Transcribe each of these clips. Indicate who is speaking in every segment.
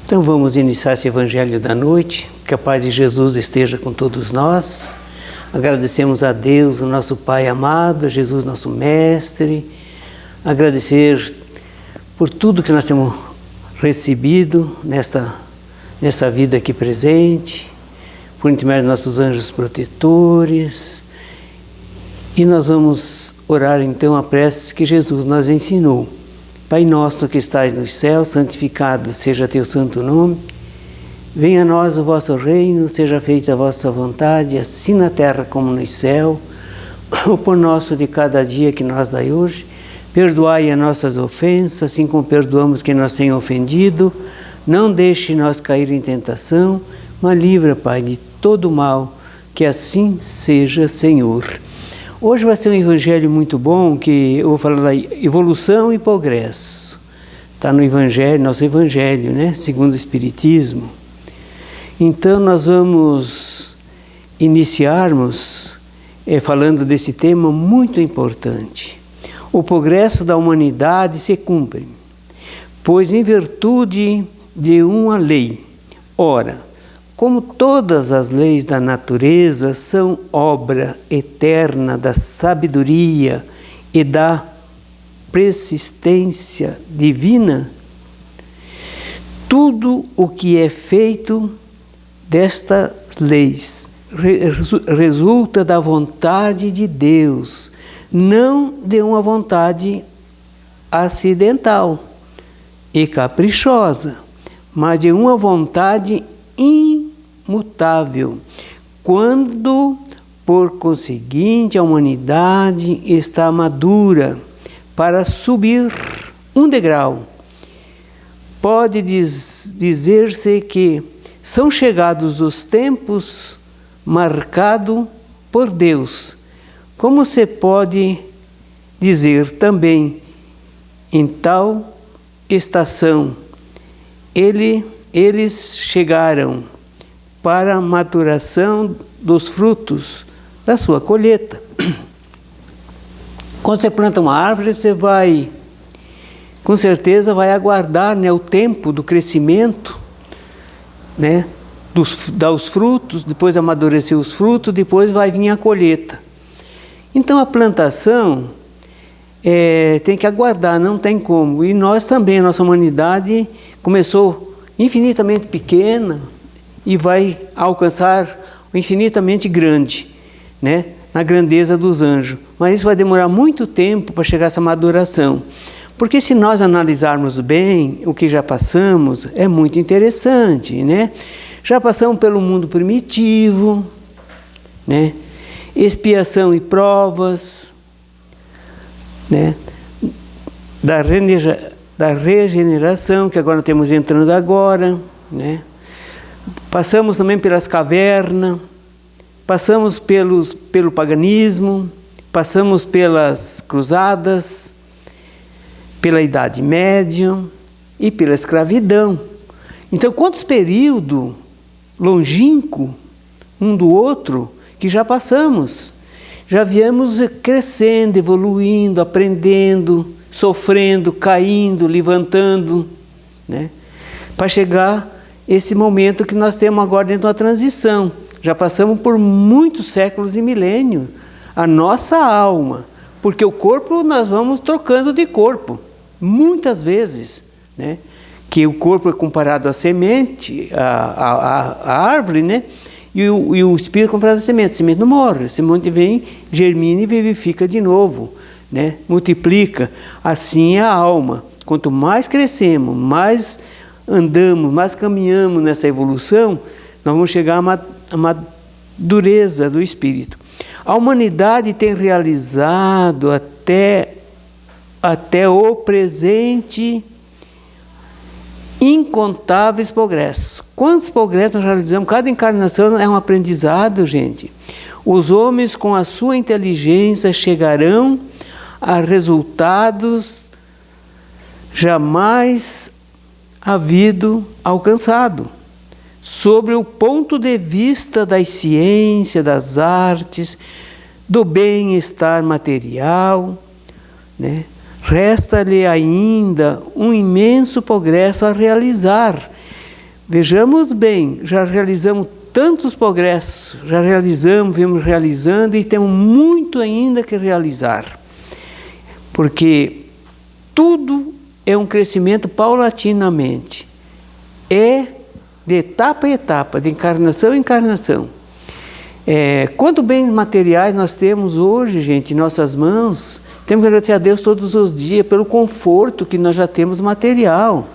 Speaker 1: Então vamos iniciar esse Evangelho da noite, que a paz de Jesus esteja com todos nós. Agradecemos a Deus, o nosso Pai amado, a Jesus nosso Mestre, agradecer por tudo que nós temos recebido nessa vida aqui presente, por intermédio dos nossos anjos protetores. E nós vamos orar então a prece que Jesus nos ensinou. Pai nosso que estais nos céus, santificado seja teu santo nome. Venha a nós o vosso reino, seja feita a vossa vontade, assim na terra como no céu. O pão nosso de cada dia que nós dai hoje, perdoai as nossas ofensas, assim como perdoamos quem nos tem ofendido. Não deixe nós cair em tentação, mas livra, Pai, de todo mal, que assim seja, Senhor. Hoje vai ser um evangelho muito bom, que eu vou falar da evolução e progresso. Está no evangelho, nosso evangelho, né? Segundo o Espiritismo. Então nós vamos iniciarmos falando desse tema muito importante. O progresso da humanidade se cumpre, pois em virtude de uma lei. Ora, como todas as leis da natureza são obra eterna da sabedoria e da persistência divina, tudo o que é feito destas leis resulta da vontade de Deus, não de uma vontade acidental e caprichosa, mas de uma vontade imutável, quando, por conseguinte, a humanidade está madura para subir um degrau. Pode dizer-se que são chegados os tempos marcados por Deus, como se pode dizer também, em tal estação, eles chegaram para a maturação dos frutos da sua colheita. Quando você planta uma árvore, você vai, com certeza, vai aguardar, né, o tempo do crescimento, né, dar os frutos, depois amadurecer os frutos, depois vai vir a colheita. Então a plantação tem que aguardar, não tem como. E nós também, a nossa humanidade começou infinitamente pequena e vai alcançar o infinitamente grande, né, na grandeza dos anjos. Mas isso vai demorar muito tempo para chegar a essa maduração. Porque se nós analisarmos bem o que já passamos, é muito interessante, né? Já passamos pelo mundo primitivo, né? Expiação e provas, né? Da regeneração, que agora estamos entrando agora, né? Passamos também pelas cavernas, passamos pelo paganismo, passamos pelas cruzadas, pela Idade Média e pela escravidão. Então, quantos períodos longínquos um do outro que já passamos? Já viemos crescendo, evoluindo, aprendendo, sofrendo, caindo, levantando, né? Para chegar esse momento que nós temos agora dentro da transição. Já passamos por muitos séculos e milênios. A nossa alma, porque o corpo nós vamos trocando de corpo, muitas vezes, né? Que o corpo é comparado à semente, à árvore, né? E o espírito é comparado à semente. A semente não morre, a semente vem, germina e vivifica de novo, né? Multiplica. Assim é a alma. Quanto mais crescemos, mais andamos, mais caminhamos nessa evolução, nós vamos chegar à madureza do espírito. A humanidade tem realizado até o presente incontáveis progressos. Quantos progressos nós realizamos? Cada encarnação é um aprendizado, gente. Os homens, com a sua inteligência, chegarão a resultados jamais havido alcançado. Sobre o ponto de vista das ciências, das artes, do bem-estar material, né? Resta-lhe ainda um imenso progresso a realizar, Vejamos bem, já realizamos tantos progressos, já realizamos, vemos realizando e temos muito ainda que realizar. Porque tudo é um crescimento paulatinamente. É de etapa em etapa, de encarnação em encarnação. Quanto bens materiais nós temos hoje, gente, em nossas mãos, temos que agradecer a Deus todos os dias pelo conforto que nós já temos material.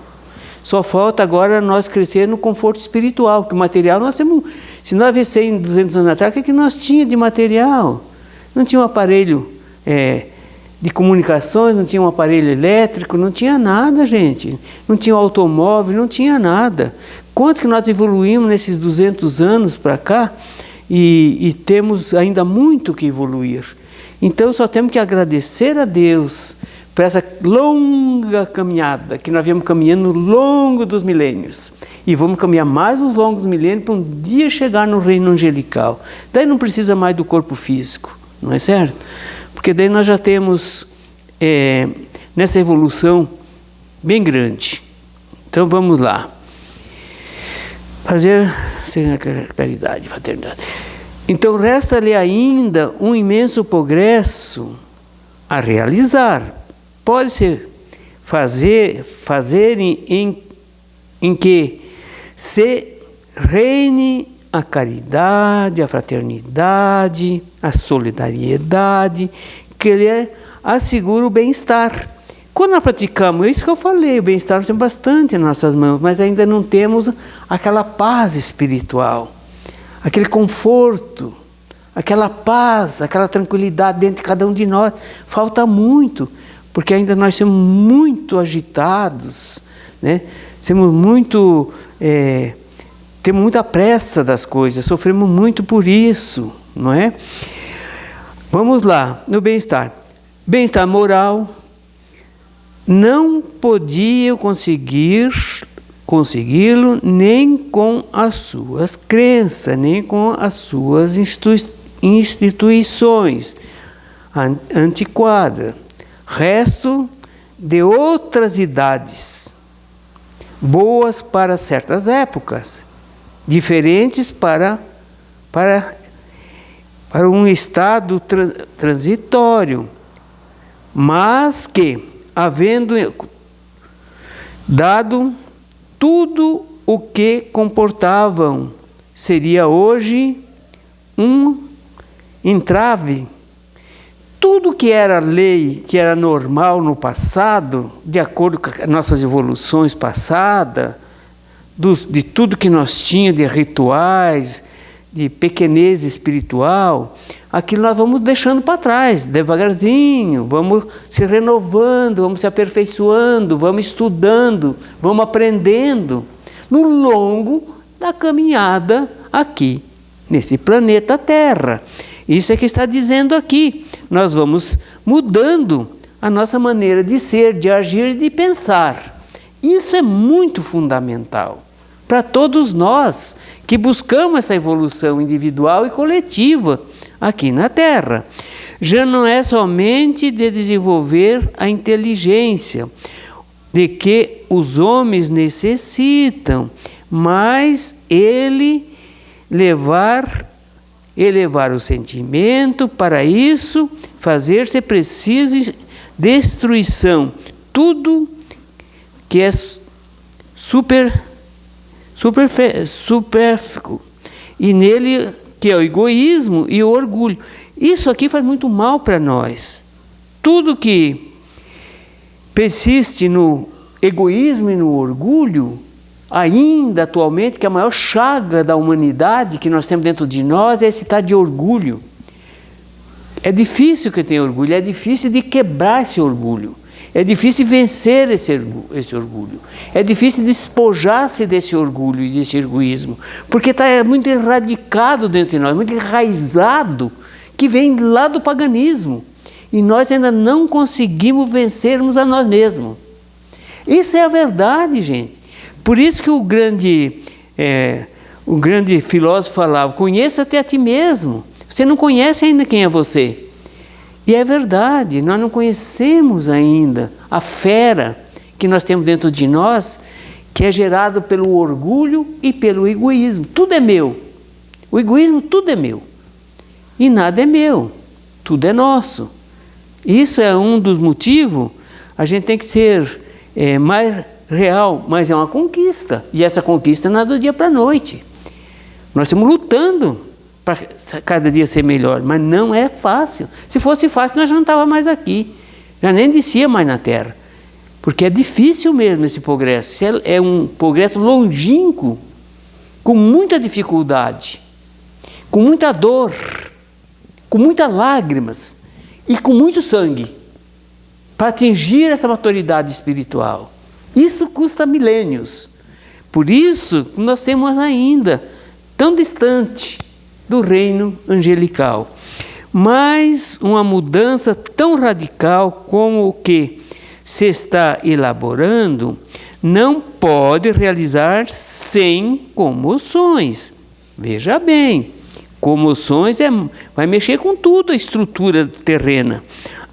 Speaker 1: Só falta agora nós crescer no conforto espiritual, porque o material nós temos... Se nós vê 100, 200 anos atrás, o que nós tínhamos de material? Não tinha um aparelho de comunicações, não tinha um aparelho elétrico, não tinha nada, gente. Não tinha um automóvel, não tinha nada. Quanto que nós evoluímos nesses 200 anos para cá e temos ainda muito que evoluir. Então só temos que agradecer a Deus por essa longa caminhada que nós viemos caminhando no longo dos milênios. E vamos caminhar mais uns longos milênios para um dia chegar no reino angelical. Daí não precisa mais do corpo físico, não é certo? Porque daí nós já temos nessa evolução bem grande. Então vamos lá. Fazer sem a caridade, fraternidade. Então resta-lhe ainda um imenso progresso a realizar. Pode-se fazer em que se reine a caridade, a fraternidade, a solidariedade, que lhe assegura o bem-estar. Quando nós praticamos, é isso que eu falei, o bem-estar nós temos bastante em nossas mãos, mas ainda não temos aquela paz espiritual, aquele conforto, aquela paz, aquela tranquilidade dentro de cada um de nós. Falta muito, porque ainda nós somos muito agitados, né? Temos muita pressa das coisas, sofremos muito por isso, não é? Vamos lá, no bem-estar. Bem-estar moral, não podiam consegui-lo nem com as suas crenças, nem com as suas instituições antiquadas. Resto de outras idades, boas para certas épocas, diferentes para um estado transitório, mas que, havendo dado tudo o que comportavam, seria hoje um entrave. Tudo que era lei, que era normal no passado, de acordo com as nossas evoluções passadas, de tudo que nós tínhamos de rituais, de pequenez espiritual, aquilo nós vamos deixando para trás, devagarzinho, vamos se renovando, vamos se aperfeiçoando, vamos estudando, vamos aprendendo, no longo da caminhada aqui, nesse planeta Terra. Isso é que está dizendo aqui. Nós vamos mudando a nossa maneira de ser, de agir e de pensar. Isso é muito fundamental para todos nós que buscamos essa evolução individual e coletiva aqui na Terra. Já não é somente de desenvolver a inteligência de que os homens necessitam, mas elevar o sentimento. Para isso, fazer-se preciso destruição, tudo que é supérfluo, e nele que é o egoísmo e o orgulho. Isso aqui faz muito mal para nós. Tudo que persiste no egoísmo e no orgulho, ainda atualmente, que a maior chaga da humanidade que nós temos dentro de nós é esse tal de orgulho. É difícil que tenha orgulho, é difícil de quebrar esse orgulho, é difícil vencer esse orgulho, é difícil despojar-se desse orgulho e desse egoísmo, porque está muito erradicado dentro de nós, muito enraizado, que vem lá do paganismo, e nós ainda não conseguimos vencermos a nós mesmos. Isso é a verdade, gente. Por isso que o grande filósofo falava: conheça-te a ti mesmo. Você não conhece ainda quem é você. E é verdade, nós não conhecemos ainda a fera que nós temos dentro de nós, que é gerado pelo orgulho e pelo egoísmo. Tudo é meu. O egoísmo, tudo é meu. E nada é meu. Tudo é nosso. Isso é um dos motivos. A gente tem que ser mais real, mas é uma conquista. E essa conquista não é do dia para a noite. Nós estamos lutando para cada dia ser melhor, mas não é fácil. Se fosse fácil, nós já não estávamos mais aqui. Já nem descia mais na Terra. Porque é difícil mesmo esse progresso. É um progresso longínquo, com muita dificuldade, com muita dor, com muitas lágrimas e com muito sangue, para atingir essa maturidade espiritual. Isso custa milênios. Por isso, nós temos ainda tão distante do reino angelical. Mas uma mudança tão radical como o que se está elaborando não pode realizar sem comoções. Veja bem, comoções vai mexer com tudo a estrutura terrena.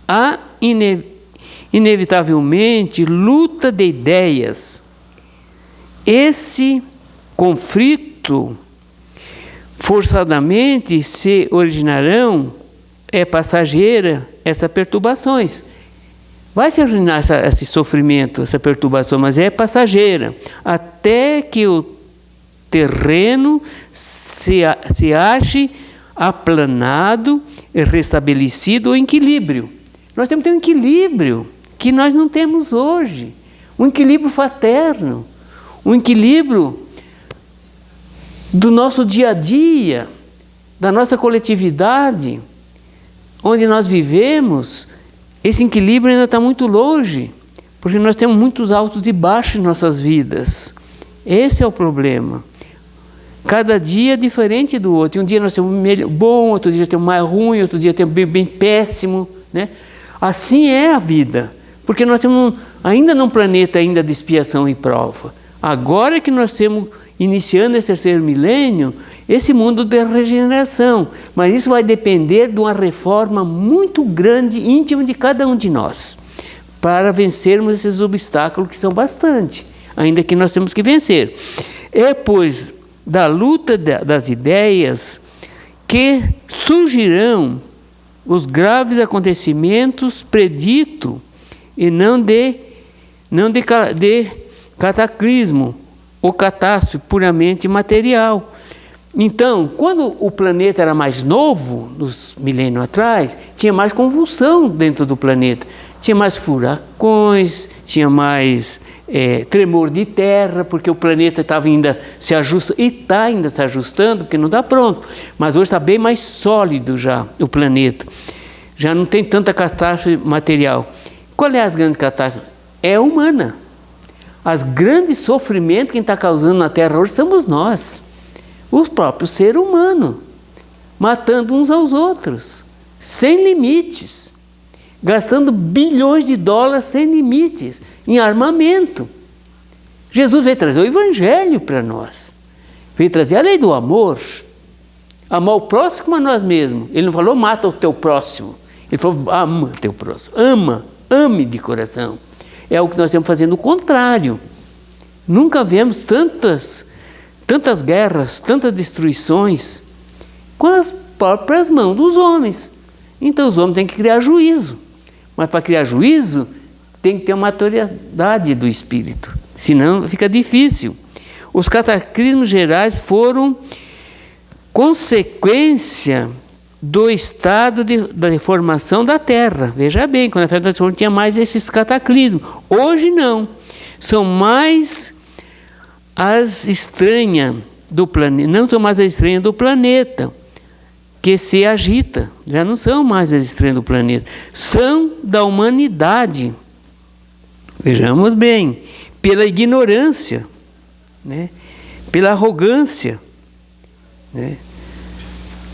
Speaker 1: Há inevitavelmente luta de ideias. Esse conflito forçadamente se originarão, passageira, essas perturbações. Vai se originar esse sofrimento, essa perturbação, mas é passageira, até que o terreno se ache aplanado e restabelecido o equilíbrio. Nós temos que ter um equilíbrio que nós não temos hoje, um equilíbrio fraterno, um equilíbrio do nosso dia a dia, da nossa coletividade, onde nós vivemos. Esse equilíbrio ainda está muito longe, porque nós temos muitos altos e baixos em nossas vidas. Esse é o problema. Cada dia é diferente do outro. Um dia nós temos bom, outro dia temos mais ruim, outro dia temos bem péssimo, né? Assim é a vida, porque nós temos ainda num planeta ainda de expiação e prova. Agora que nós temos iniciando esse terceiro milênio, esse mundo de regeneração. Mas isso vai depender de uma reforma muito grande, íntima de cada um de nós, para vencermos esses obstáculos que são bastante, ainda que nós temos que vencer. É, pois, da luta das ideias que surgirão os graves acontecimentos preditos e não de cataclismo ou catástrofe puramente material. Então, quando o planeta era mais novo, nos milênios atrás, tinha mais convulsão dentro do planeta. Tinha mais furacões, tinha mais tremor de terra, porque o planeta estava ainda se ajustando, e está ainda se ajustando, porque não está pronto. Mas hoje está bem mais sólido já o planeta. Já não tem tanta catástrofe material. Qual é as grandes catástrofes? É humana. As grandes sofrimentos que está causando na Terra hoje somos nós, o próprio ser humano, matando uns aos outros, sem limites, gastando bilhões de dólares sem limites, em armamento. Jesus veio trazer o Evangelho para nós, veio trazer a lei do amor, amar o próximo como a nós mesmos. Ele não falou mata o teu próximo, ele falou ama o teu próximo, ame de coração. É o que nós estamos fazendo o contrário. Nunca vemos tantas guerras, tantas destruições com as próprias mãos dos homens. Então os homens têm que criar juízo. Mas para criar juízo, tem que ter uma maturidade do espírito. Senão fica difícil. Os cataclismos gerais foram consequência do estado da deformação da Terra. Veja bem, quando a Terra não tinha mais esses cataclismos. Hoje não. São mais as estranhas do planeta, não são mais as estranhas do planeta, que se agita. Já não são mais as estranhas do planeta. São da humanidade. Vejamos bem, pela ignorância, né? Pela arrogância, né?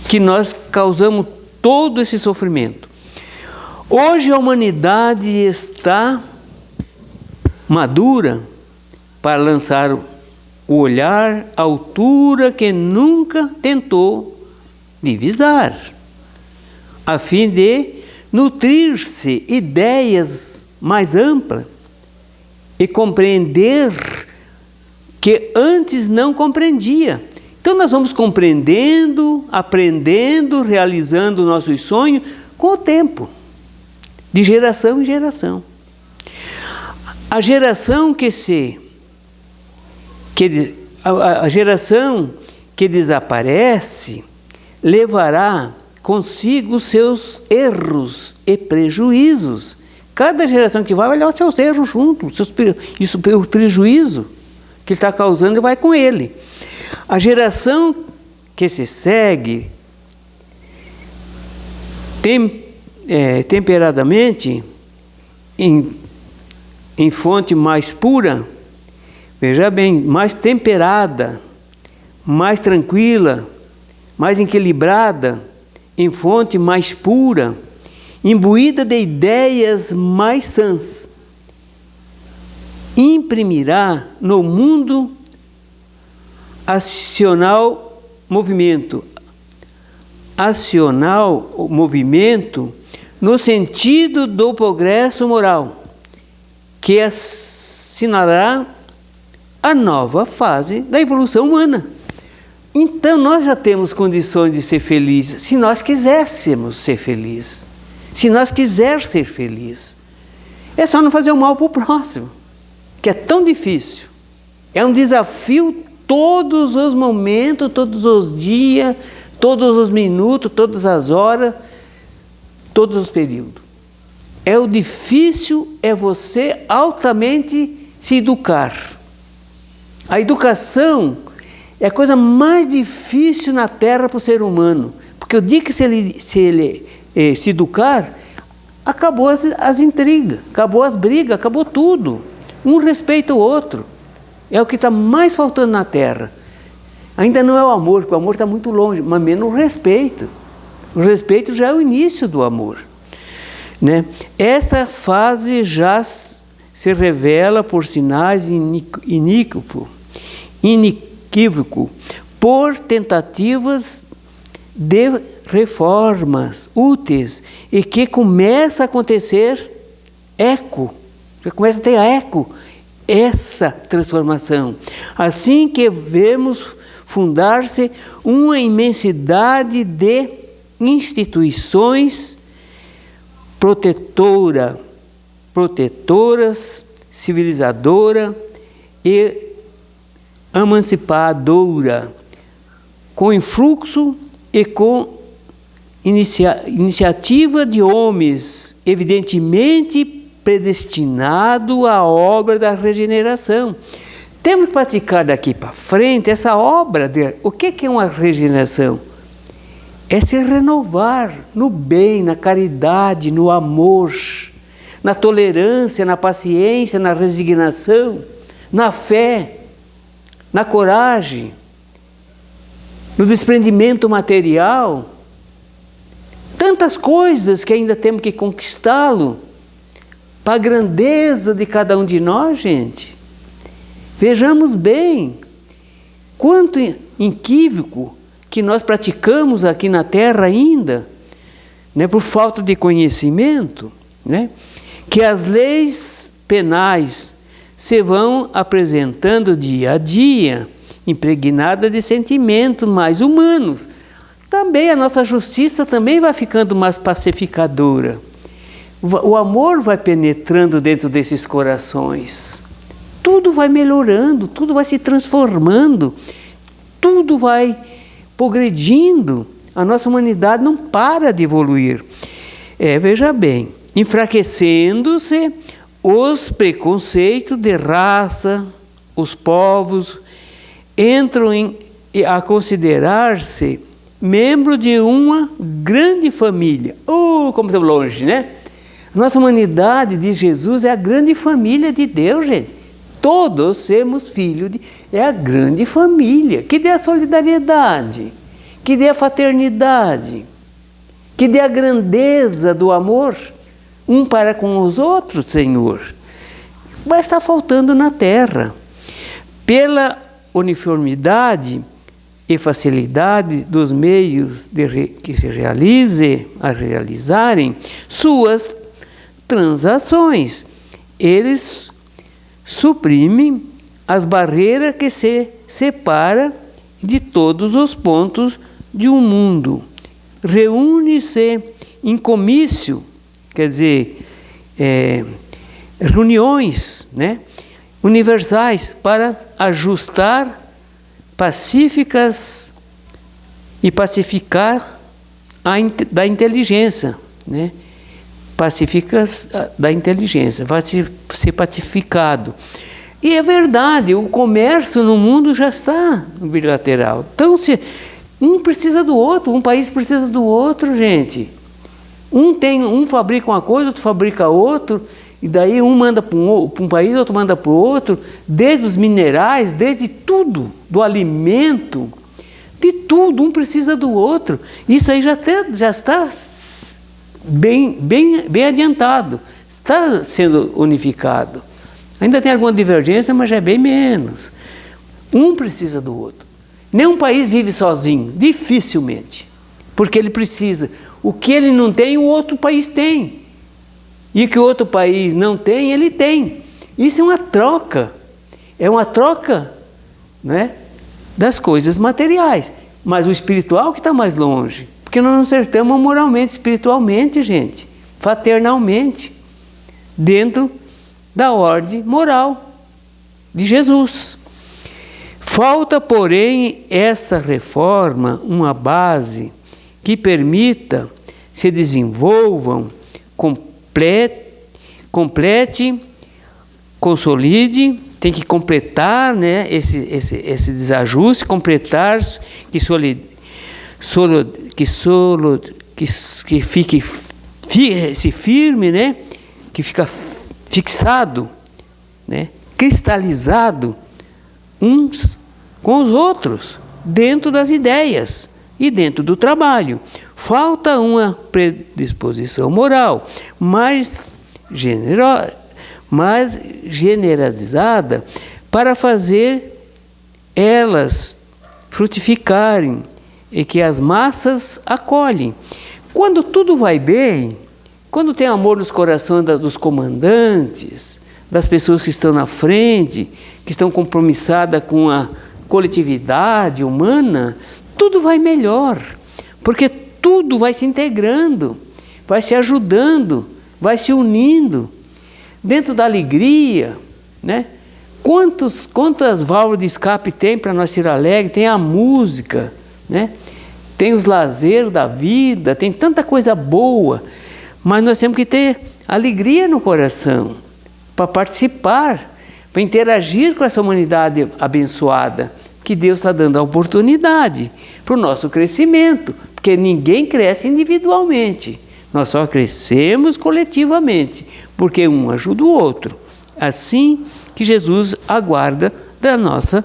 Speaker 1: Que nós causamos todo esse sofrimento. Hoje a humanidade está madura para lançar o olhar à altura que nunca tentou divisar, a fim de nutrir-se ideias mais amplas e compreender que antes não compreendia. Então nós vamos compreendendo, aprendendo, realizando nossos sonhos com o tempo, de geração em geração. A geração a geração que desaparece levará consigo seus erros e prejuízos. Cada geração que vai levar seus erros junto, o prejuízo que ele está causando vai com ele. A geração que se segue temperadamente em fonte mais pura, veja bem, mais temperada, mais tranquila, mais equilibrada, em fonte mais pura, imbuída de ideias mais sãs, imprimirá no mundo acional movimento no sentido do progresso moral, que assinará a nova fase da evolução humana. Então nós já temos condições de ser felizes, se nós quiséssemos ser felizes, se nós quisermos ser felizes. É só não fazer o mal para o próximo, que é tão difícil. É um desafio todos os momentos, todos os dias, todos os minutos, todas as horas, todos os períodos. O difícil é você altamente se educar. A educação é a coisa mais difícil na Terra para o ser humano. Porque o dia que se ele se educar, acabou as intrigas, acabou as brigas, acabou tudo. Um respeita o outro. É o que está mais faltando na Terra. Ainda não é o amor, porque o amor está muito longe, mas menos o respeito. O respeito já é o início do amor, né? Essa fase já se revela por sinais inequívocos, por tentativas de reformas úteis e que começa a acontecer já começa a ter eco essa transformação. Assim que vemos fundar-se uma imensidade de instituições protetoras, civilizadora e emancipadora, com influxo e com iniciativa de homens, evidentemente predestinado à obra da regeneração. Temos que praticar daqui para frente essa obra. O que é uma regeneração? É se renovar no bem, na caridade, no amor, na tolerância, na paciência, na resignação, na fé, na coragem, no desprendimento material. Tantas coisas que ainda temos que conquistá-lo para a grandeza de cada um de nós, gente. Vejamos bem quanto equívoco que nós praticamos aqui na Terra ainda, né, por falta de conhecimento, né, que as leis penais se vão apresentando dia a dia, impregnadas de sentimentos mais humanos. Também a nossa justiça também vai ficando mais pacificadora. O amor vai penetrando dentro desses corações. Tudo vai melhorando, tudo vai se transformando, tudo vai progredindo. A nossa humanidade não para de evoluir. Veja bem, enfraquecendo-se os preconceitos de raça, os povos entram a considerar-se membro de uma grande família. Como estamos longe, né? Nossa humanidade, diz Jesus, é a grande família de Deus, gente. Todos somos filhos é a grande família, que dê a solidariedade, que dê a fraternidade, que dê a grandeza do amor, um para com os outros, Senhor. Vai estar faltando na Terra. Pela uniformidade e facilidade dos meios que se realizarem suas transações, eles suprimem as barreiras que se separam de todos os pontos de um mundo. Reúne-se em comício, quer dizer, reuniões, né, universais para ajustar pacíficas e pacificar da inteligência, né? Pacíficas da inteligência, vai ser pacificado. E é verdade, o comércio no mundo já está no bilateral. Então, se um precisa do outro, um país precisa do outro, gente. Um fabrica uma coisa, outro fabrica outro, e daí um manda para um país, outro manda para o outro, desde os minerais, desde tudo, do alimento, de tudo, um precisa do outro. Isso aí já está bem adiantado, está sendo unificado. Ainda tem alguma divergência, mas já é bem menos. Um precisa do outro. Nenhum país vive sozinho, dificilmente, porque ele precisa. O que ele não tem, o outro país tem. E o que o outro país não tem, ele tem. Isso é uma troca. É uma troca, né, das coisas materiais. Mas o espiritual que está mais longe. Porque nós nos acertamos moralmente, espiritualmente, gente. Fraternalmente. Dentro da ordem moral de Jesus. Falta, porém, essa reforma, uma base que permita se desenvolvam, complete, consolide, tem que completar, né, esse desajuste, completar, que fique firme, né, que fica fixado, né, cristalizado uns com os outros, dentro das ideias e dentro do trabalho. Falta uma predisposição moral mais generalizada para fazer elas frutificarem e que as massas acolhem. Quando tudo vai bem, quando tem amor nos corações dos comandantes, das pessoas que estão na frente, que estão compromissadas com a coletividade humana, tudo vai melhor, porque tudo vai se integrando, vai se ajudando, vai se unindo, dentro da alegria, né? Quantas válvulas de escape tem para nós ser alegre? Tem a música, né? Tem os lazeres da vida, tem tanta coisa boa, mas nós temos que ter alegria no coração, para participar, para interagir com essa humanidade abençoada, que Deus está dando a oportunidade para o nosso crescimento, porque ninguém cresce individualmente, nós só crescemos coletivamente, porque um ajuda o outro. Assim que Jesus aguarda da nossa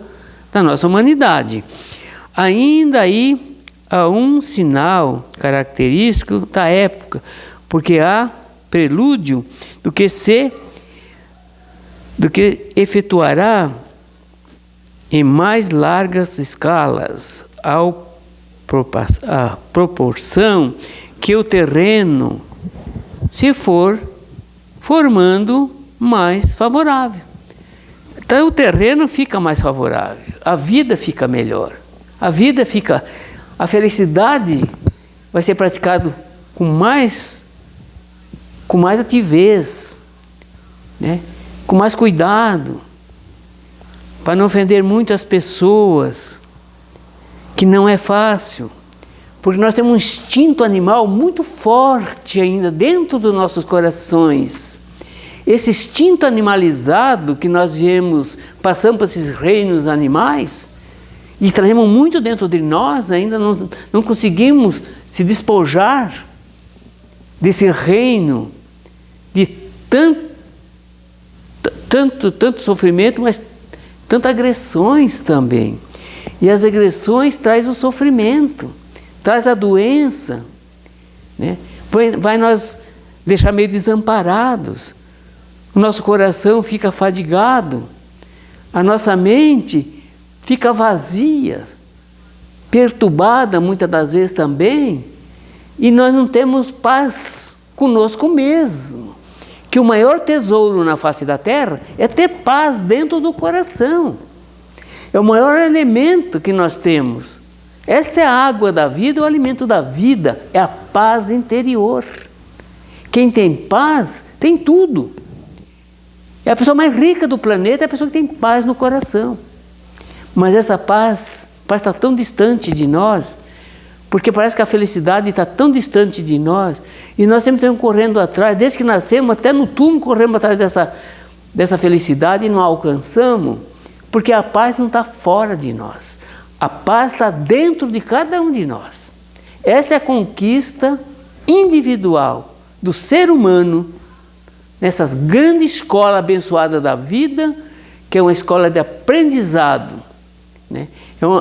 Speaker 1: humanidade. Ainda aí há um sinal característico da época, porque há prelúdio do que efetuará em mais largas escalas, à proporção que o terreno se for formando mais favorável. Então o terreno fica mais favorável, a vida fica melhor, a felicidade vai ser praticado com mais ativez, né? Com mais cuidado, para não ofender muito as pessoas, que não é fácil, porque nós temos um instinto animal muito forte ainda dentro dos nossos corações. Esse instinto animalizado que nós passamos por esses reinos animais, e trazemos muito dentro de nós, ainda não conseguimos se despojar desse reino de tanto sofrimento, mas tantas agressões também. E as agressões trazem o sofrimento, traz a doença, né? Vai nos deixar meio desamparados, o nosso coração fica fadigado, a nossa mente fica vazia, perturbada muitas das vezes também, e nós não temos paz conosco mesmo. que o maior tesouro na face da terra é ter paz dentro do coração. É o maior elemento que nós temos. Essa é a água da vida, o alimento da vida, é a paz interior. Quem tem paz, tem tudo. É a pessoa mais rica do planeta, é a pessoa que tem paz no coração. Mas essa paz está tão distante de nós, porque parece que a felicidade está tão distante de nós, e nós sempre estamos correndo atrás, desde que nascemos, até no túmulo corremos atrás dessa felicidade e não a alcançamos, porque a paz não está fora de nós. A paz está dentro de cada um de nós. Essa é a conquista individual do ser humano, nessas grande escola abençoada da vida, que é uma escola de aprendizado, né?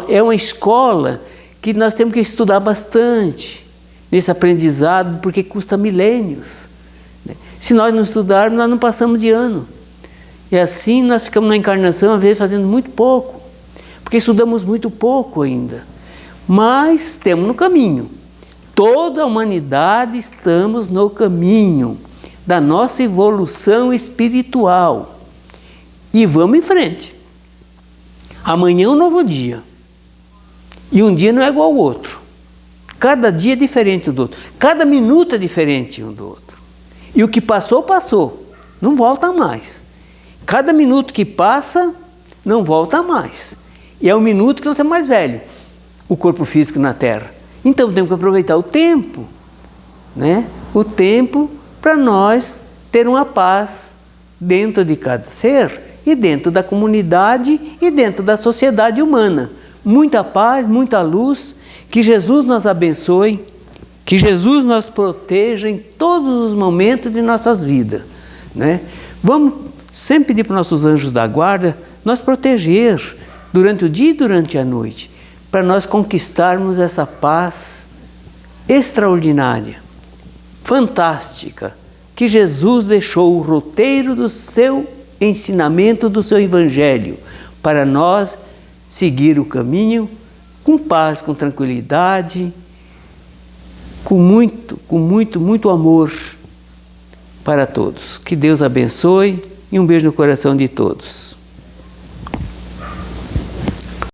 Speaker 1: É uma escola que nós temos que estudar bastante nesse aprendizado, porque custa milênios, né? Se nós não estudarmos, nós não passamos de ano. E assim nós ficamos na encarnação, às vezes, fazendo muito pouco, porque estudamos muito pouco ainda. Mas temos no caminho. Toda a humanidade estamos no caminho da nossa evolução espiritual. E vamos em frente. Amanhã é um novo dia. E um dia não é igual ao outro. Cada dia é diferente um do outro. Cada minuto é diferente um do outro. E o que passou, passou. Não volta mais. Cada minuto que passa, não volta mais. E é um minuto que nós estamos mais velho, o corpo físico na Terra. Então temos que aproveitar o tempo, né? O tempo para nós ter uma paz dentro de cada ser e dentro da comunidade e dentro da sociedade humana. Muita paz, muita luz, que Jesus nos abençoe, que Jesus nos proteja em todos os momentos de nossas vidas, né? Vamos sempre pedir para os nossos anjos da guarda nos proteger durante o dia e durante a noite, para nós conquistarmos essa paz extraordinária, fantástica, que Jesus deixou o roteiro do seu ensinamento, do seu evangelho, para nós seguir o caminho com paz, com tranquilidade, com muito amor para todos. Que Deus abençoe e um beijo no coração de todos.